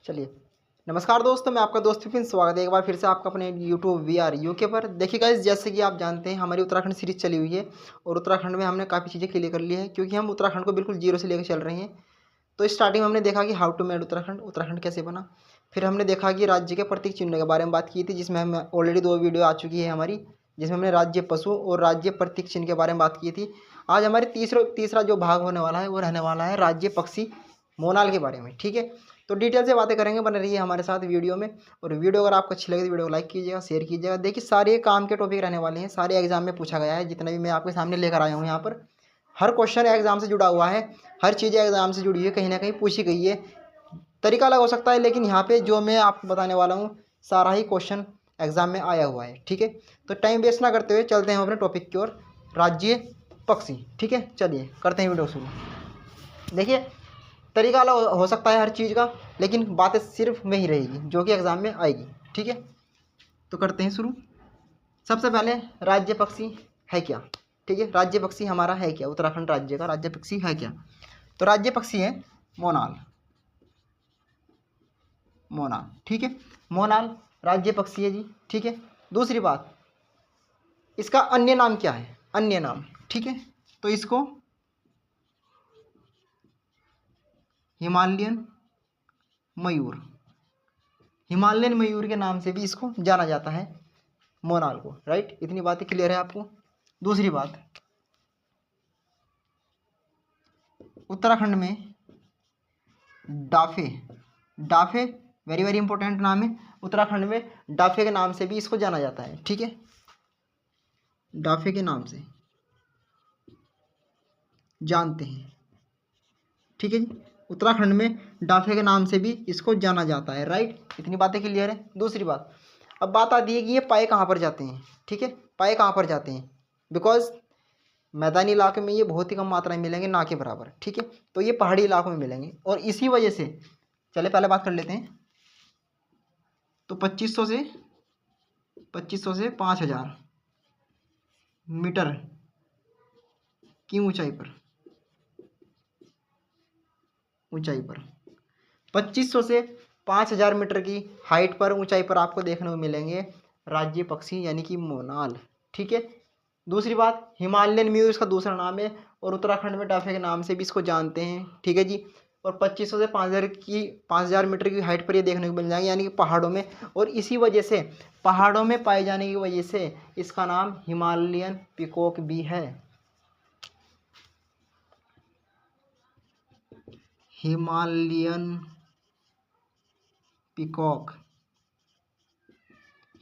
चलिए, नमस्कार दोस्तों, मैं आपका दोस्त विपिन। स्वागत है एक बार फिर से आपका अपने यूट्यूब VRUK पर। देखिए गाइस, जैसे कि आप जानते हैं हमारी उत्तराखंड सीरीज चली हुई है और उत्तराखंड में हमने काफ़ी चीज़ें क्लियर कर ली है क्योंकि हम उत्तराखंड को बिल्कुल जीरो से लेकर चल रहे हैं। तो स्टार्टिंग में हमने देखा कि how to made Uttarakhand, Uttarakhand कैसे बना। फिर हमने देखा कि राज्य के प्रतीक चिन्ह के बारे में बात की थी, जिसमें हम ऑलरेडी 2 वीडियो आ चुकी है हमारी, जिसमें हमने राज्य पशु और राज्य प्रतीक चिन्ह के बारे में बात की थी। आज हमारे तीसरा जो भाग होने वाला है वो रहने वाला है राज्य पक्षी मोनाल के बारे में। ठीक है, तो डिटेल से बातें करेंगे, बने रहिए हमारे साथ वीडियो में। और वीडियो अगर आपको अच्छी लगे तो वीडियो को लाइक कीजिएगा, शेयर कीजिएगा। देखिए, सारे काम के टॉपिक रहने वाले हैं, सारे एग्जाम में पूछा गया है, जितना भी मैं आपके सामने लेकर आया हूँ यहाँ पर। हर क्वेश्चन एग्जाम से जुड़ा हुआ है, हर चीज़ एग्जाम से जुड़ी है, कहीं ना कहीं पूछी गई है। तरीका अलग हो सकता है, लेकिन यहाँ पे जो मैं आपको बताने वाला हूँ सारा ही क्वेश्चन एग्जाम में आया हुआ है। ठीक है, तो टाइम वेस्ट ना करते हुए चलते हैं अपने टॉपिक की ओर, राज्य पक्षी। ठीक है, चलिए करते हैं वीडियो शुरू। देखिए, तरीका अलग हो सकता है हर चीज़ का, लेकिन बातें सिर्फ में ही रहेगी जो कि एग्ज़ाम में आएगी। ठीक है, तो करते हैं शुरू। सबसे पहले राज्य पक्षी है क्या। ठीक है, राज्य पक्षी हमारा है क्या, उत्तराखंड राज्य का राज्य पक्षी है क्या। तो राज्य पक्षी है मोनाल। मोनाल, ठीक है, मोनाल राज्य पक्षी है जी। ठीक है, दूसरी बात, इसका अन्य नाम क्या है, अन्य नाम। ठीक है, तो इसको हिमालयन मयूर, हिमालयन मयूर के नाम से भी इसको जाना जाता है, मोनाल को। राइट, इतनी बातें क्लियर है आपको। दूसरी बात, उत्तराखंड में Dafe, Dafe very very important नाम है। उत्तराखंड में डाफे के नाम से भी इसको जाना जाता है। ठीक है, डाफे के नाम से जानते हैं। ठीक है जी, उत्तराखंड में डाफे के नाम से भी इसको जाना जाता है। राइट, इतनी बातें क्लियर है। दूसरी बात, अब बात आती है कि ये पाए कहाँ पर जाते हैं। ठीक है, पाए कहाँ पर जाते हैं, बिकॉज मैदानी इलाके में ये बहुत ही कम मात्रा में मिलेंगे, ना के बराबर। ठीक है, तो ये पहाड़ी इलाकों में मिलेंगे और इसी वजह से, चले पहले बात कर लेते हैं। तो 2500 से 5000 मीटर की ऊंचाई पर, 2500 से 5000 मीटर की हाइट पर, ऊंचाई पर आपको देखने को मिलेंगे राज्य पक्षी यानी कि मोनाल। ठीक है, दूसरी बात, हिमालयन मयूर इसका दूसरा नाम है और उत्तराखंड में डाफे के नाम से भी इसको जानते हैं। ठीक है जी, और 2500 से 5000 मीटर की हाइट पर ये देखने को मिल जाएंगे, यानी कि पहाड़ों में। और इसी वजह से, पहाड़ों में पाए जाने की वजह से इसका नाम हिमालयन पीकॉक भी है। हिमालयन पीकॉक,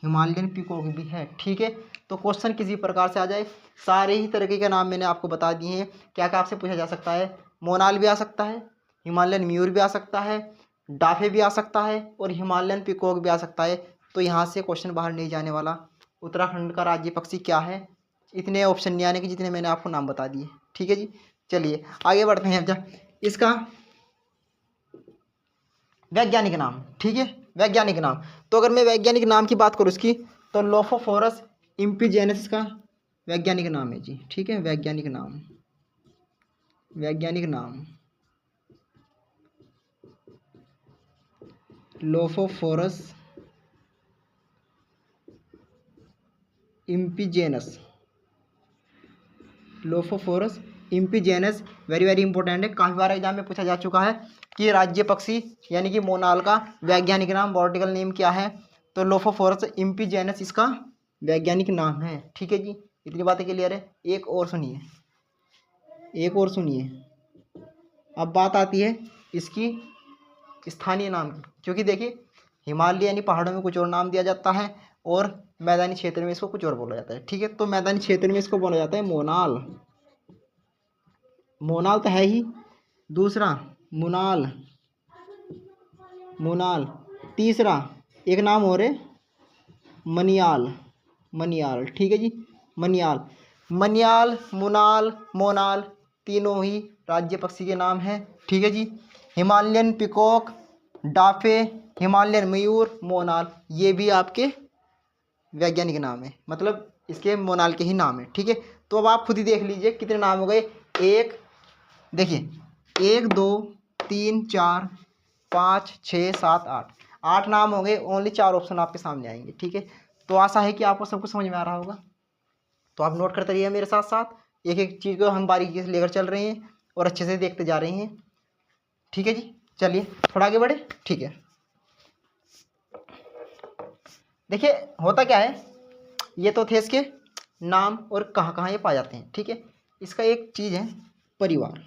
हिमालयन पीकॉक भी है। ठीक है, तो क्वेश्चन किसी प्रकार से आ जाए, सारे ही तरीके के नाम मैंने आपको बता दिए हैं। क्या क्या आपसे पूछा जा सकता है, मोनाल भी आ सकता है, हिमालयन मयूर भी आ सकता है, डाफे भी आ सकता है और हिमालयन पीकॉक भी आ सकता है। तो यहाँ से क्वेश्चन बाहर नहीं जाने वाला। उत्तराखंड का राज्य पक्षी क्या है, इतने ऑप्शन नहीं आने के जितने मैंने आपको नाम बता दिए। ठीक है जी, चलिए आगे बढ़ते हैं। अब इसका वैज्ञानिक नाम। ठीक है, वैज्ञानिक नाम, तो अगर मैं वैज्ञानिक नाम की बात करूँ इसकी, तो लोफोफोरस इम्पीजेनस का वैज्ञानिक नाम है जी। ठीक है, वैज्ञानिक नाम, वैज्ञानिक नाम Lophophorus impejanus, Lophophorus impejanus very very important है, काफ़ी बार एग्जाम में पूछा जा चुका है कि राज्य पक्षी यानी कि मोनाल का वैज्ञानिक नाम, बॉटनिकल नेम क्या है। तो लोफोफोरस इम्पीजेनस इसका वैज्ञानिक नाम है। ठीक है जी, इतनी बातें क्लियर है। एक और सुनिए, एक और सुनिए। अब बात आती है इसकी स्थानीय नाम की, क्योंकि देखिए हिमालय यानी पहाड़ों में कुछ और नाम दिया जाता है और मैदानी क्षेत्र में इसको कुछ और बोला जाता है। ठीक है, तो मैदानी क्षेत्र में इसको बोला जाता है मोनाल, मोनाल तो है ही। दूसरा मुनाल, मुनाल। तीसरा एक नाम और है मनियाल, मनियाल। ठीक है जी, मनियाल, मनियाल, मुनाल, मोनाल, तीनों ही राज्य पक्षी के नाम हैं। ठीक है जी, हिमालयन पिकॉक, डाफे, हिमालयन मयूर, मोनाल, ये भी आपके वैज्ञानिक नाम है, मतलब इसके मोनाल के ही नाम है। ठीक है, तो अब आप खुद ही देख लीजिए कितने नाम हो गए। एक, देखिए 1 2 3 4 5 6 7 8, 8 नाम होंगे, ओनली 4 ऑप्शन आपके सामने आएंगे। ठीक है, तो आशा है कि आपको सब कुछ समझ में आ रहा होगा। तो आप नोट करते रहिए मेरे साथ साथ, एक एक चीज़ को हम बारीकी से लेकर चल रहे हैं और अच्छे से देखते जा रहे हैं। ठीक है जी, चलिए थोड़ा आगे बढ़े। ठीक है, देखिए होता क्या है, ये तो थे इसके नाम और कहाँ कहाँ ये पाए जाते हैं। ठीक है, इसका एक चीज़ है परिवार,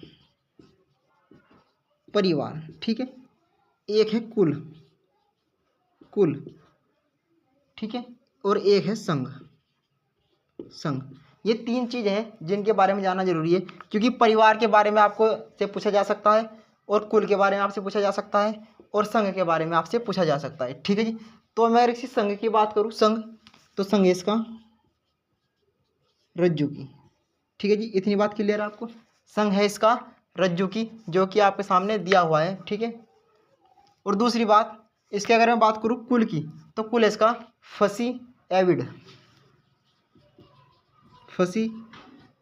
परिवार। ठीक है, एक है कुल, कुल। ठीक है, और एक है संघ, संघ। ये 3 चीज़ें हैं जिनके बारे में जानना जरूरी है, क्योंकि परिवार के बारे में आपको से पूछा जा सकता है, और कुल के बारे में आपसे पूछा जा सकता है, और संघ के बारे में आपसे पूछा जा सकता है। ठीक है जी, तो मैं इसी संघ की बात करूँ, संघ, तो संघ है इसका रज्जु की। ठीक है जी, इतनी बात क्लियर है आपको। संघ है इसका रज्जु की, जो कि आपके सामने दिया हुआ है। ठीक है, और दूसरी बात, इसके अगर मैं बात करूँ कुल की, तो कुल है इसका फसी एविड, फसी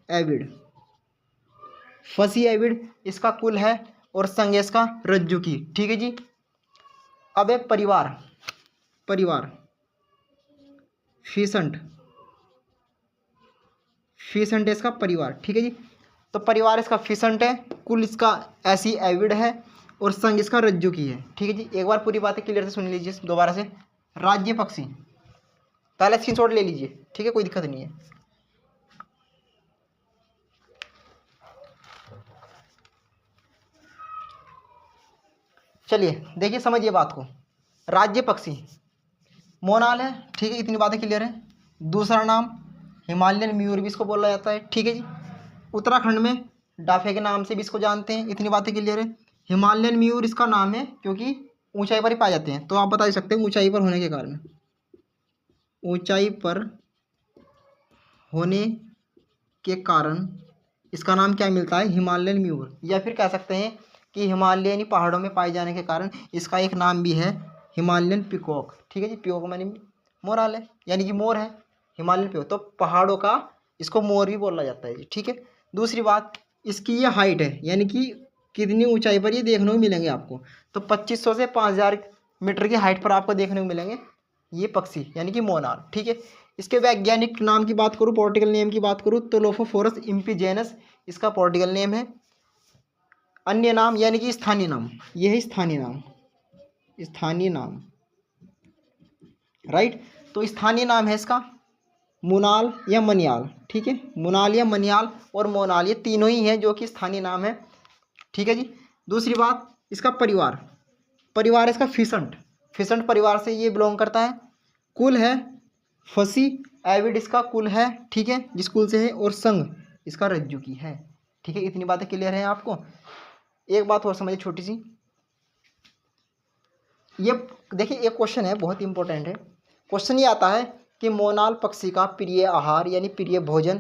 एविड, फसी एविड इसका कुल है, और संघ है इसका रज्जु की। ठीक है जी, अब है परिवार, परिवार फीसेंट, फीसेंट है इसका परिवार। ठीक है जी, तो परिवार इसका फीसेंट है, कुल इसका ऐसी एविड है, और संघ इसका रज्जु की है। ठीक है जी, एक बार पूरी बातें क्लियर से सुन लीजिए दोबारा से। राज्य पक्षी, पहले स्क्रीनशॉट ले लीजिए। ठीक है, कोई दिक्कत नहीं है। चलिए देखिए, समझिए बात को। राज्य पक्षी मोनाल है। ठीक है, इतनी बातें क्लियर है। दूसरा नाम हिमालयन मयूर भी इसको बोला जाता है। ठीक है जी, उत्तराखंड में डाफे के नाम से भी इसको जानते हैं। इतनी बातें क्लियर है। हिमालयन मयूर इसका नाम है क्योंकि ऊंचाई पर ही पाए जाते हैं, तो आप बता ही सकते हैं ऊंचाई पर होने के कारण, ऊंचाई पर होने के कारण इसका नाम क्या मिलता है, हिमालयन मयूर। या फिर कह सकते हैं कि हिमालयनी पहाड़ों में पाए जाने के कारण इसका एक नाम भी है हिमालयन पिकॉक। ठीक है जी, पिकॉक मानी मोराल है, यानी कि मोर है, हिमालयन पिकॉक, तो पहाड़ों का इसको मोर भी बोला जाता है जी। ठीक है, दूसरी बात, इसकी ये हाइट है, यानी कि कितनी ऊंचाई पर ये देखने को मिलेंगे आपको, तो 2500 से 5000 मीटर की हाइट पर आपको देखने को मिलेंगे ये पक्षी, यानी कि मोनाल। ठीक है, इसके वैज्ञानिक नाम की बात करूँ, पॉलिटिकल नेम की बात करूँ, तो लोफोफोरस इम्पीजेनस इसका पॉलिटिकल नेम है। अन्य नाम यानी कि स्थानीय नाम, यह है स्थानीय नाम, स्थानीय नाम, राइट। तो स्थानीय नाम है इसका मुनाल या मनियाल। ठीक है, मुनाल या मनियाल और मोनाल, ये तीनों ही हैं जो कि स्थानीय नाम है। ठीक है जी, दूसरी बात, इसका परिवार, परिवार इसका फिसंट, फिसंट परिवार से ये बिलोंग करता है। कुल है फसी एविड इसका कुल है। ठीक है, जिस कुल से है, और संघ इसका रज्जु की है। ठीक है, इतनी बातें क्लियर हैं आपको। एक बात और समझिए छोटी सी, ये देखिए एक क्वेश्चन है बहुत इंपॉर्टेंट है। क्वेश्चन ये आता है कि मोनाल पक्षी का प्रिय आहार यानी प्रिय भोजन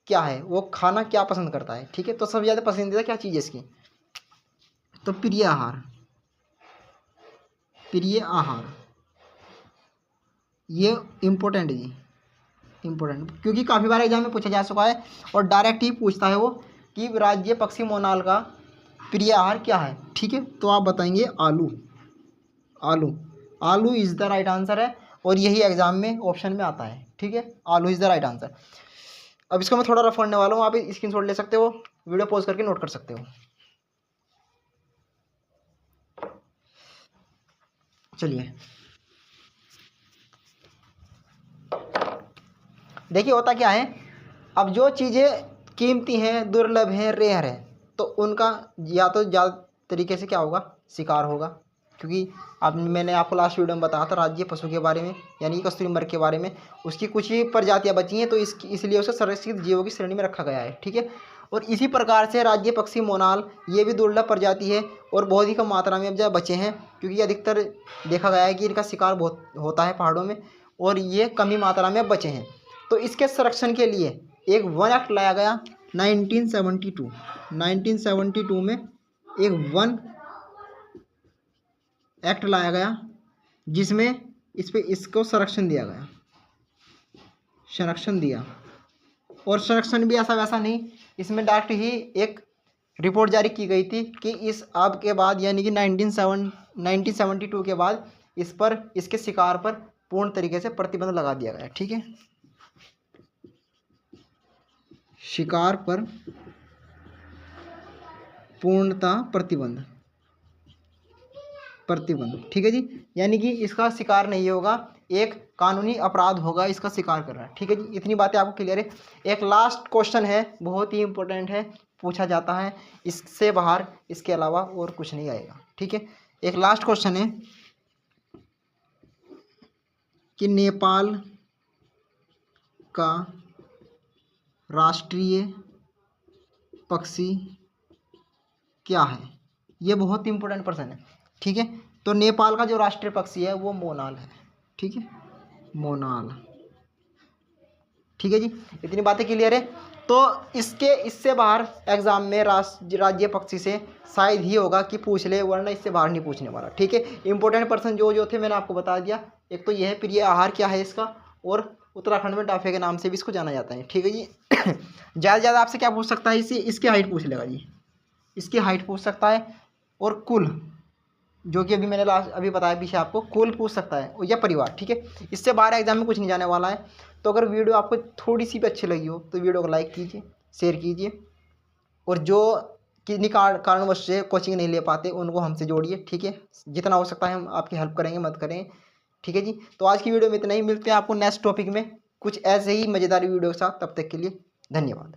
क्या है, वो खाना क्या पसंद करता है। ठीक है, तो सबसे ज़्यादा पसंदीदा क्या चीज़ है इसकी, तो प्रिय आहार, प्रिय आहार, ये इम्पोर्टेंट जी, इम्पोर्टेंट, क्योंकि काफ़ी बार एग्जाम में पूछा जा चुका है, और डायरेक्ट ही पूछता है वो कि राज्य पक्षी मोनाल का प्रिय आहार क्या है। ठीक है, तो आप बताएंगे आलू, आलू, आलू इज़ द राइट आंसर है, और यही एग्जाम में ऑप्शन में आता है। ठीक है, आलू इज़ द राइट आंसर। अब इसको मैं थोड़ा रफ करने वाला हूँ, आप स्क्रीनशॉट ले सकते हो, वीडियो पॉज करके नोट कर सकते हो। चलिए देखिए होता क्या है, अब जो चीज़ें कीमती हैं, दुर्लभ हैं, रेयर हैं, तो उनका या तो ज़्यादा तरीके से क्या होगा, शिकार होगा। क्योंकि आप, मैंने आपको लास्ट वीडियो में बताया था राज्य पशु के बारे में, यानी कि कस्तूरी मृग के बारे में, उसकी कुछ ही प्रजातियाँ बची हैं, तो इसलिए उसे संरक्षित जीवों की श्रेणी में रखा गया है। ठीक है, और इसी प्रकार से राज्य पक्षी मोनाल ये भी दुर्लभ प्रजाति है, और बहुत ही कम मात्रा में अब जब बचे हैं, क्योंकि अधिकतर देखा गया है कि इनका शिकार बहुत होता है पहाड़ों में, और ये कम ही मात्रा में अब बचे हैं। तो इसके संरक्षण के लिए एक वन एक्ट लाया गया 1972, 1972 में एक वन एक्ट लाया गया, जिसमें इस पे इसको संरक्षण दिया गया, संरक्षण दिया। और संरक्षण भी ऐसा वैसा नहीं, इसमें डायरेक्ट ही एक रिपोर्ट जारी की गई थी कि इस अब के बाद यानी कि 1972 के बाद इस पर, इसके शिकार पर पूर्ण तरीके से प्रतिबंध लगा दिया गया। ठीक है, शिकार पर पूर्णतः प्रतिबंध, ठीक है जी। यानी कि इसका शिकार नहीं होगा, एक कानूनी अपराध होगा इसका शिकार करना। ठीक है जी, इतनी बातें आपको क्लियर है। एक लास्ट क्वेश्चन है, बहुत ही इंपॉर्टेंट है, पूछा जाता है, इससे बाहर इसके अलावा और कुछ नहीं आएगा। ठीक है, एक लास्ट क्वेश्चन है कि नेपाल का राष्ट्रीय पक्षी क्या है? ये बहुत ही इंपॉर्टेंट प्रश्न है। ठीक है, तो नेपाल का जो राष्ट्रीय पक्षी है वो मोनाल है। ठीक है, मोनाल। ठीक है जी, इतनी बातें क्लियर है। तो इससे बाहर एग्जाम में राज्य पक्षी से शायद ही होगा कि पूछ ले, वरना इससे बाहर नहीं पूछने वाला। ठीक है, इंपॉर्टेंट पर्सन जो थे मैंने आपको बता दिया। एक तो यह है, प्रिय आहार क्या है इसका, और उत्तराखंड में टाफे के नाम से भी इसको जाना जाता है। ठीक है जी। ज़्यादा से ज़्यादा आपसे क्या पूछ सकता है, इसकी हाइट पूछ लेगा जी, इसकी हाइट पूछ सकता है, और कुल, जो कि अभी मैंने अभी बताया पीछे आपको, कुल पूछ सकता है, या परिवार। ठीक है, इससे बाहर एग्जाम में कुछ नहीं जाने वाला है। तो अगर वीडियो आपको थोड़ी सी भी अच्छी लगी हो तो वीडियो को लाइक कीजिए, शेयर कीजिए, और जो किन्हीं कारणवश से कोचिंग नहीं ले पाते उनको हमसे जोड़िए। ठीक है, जितना हो सकता है हम आपकी हेल्प करेंगे, मदद करेंगे। ठीक है जी, तो आज की वीडियो में इतना ही। मिलते हैं आपको नेक्स्ट टॉपिक में कुछ ऐसे ही मज़ेदार वीडियो के साथ। तब तक के लिए धन्यवाद।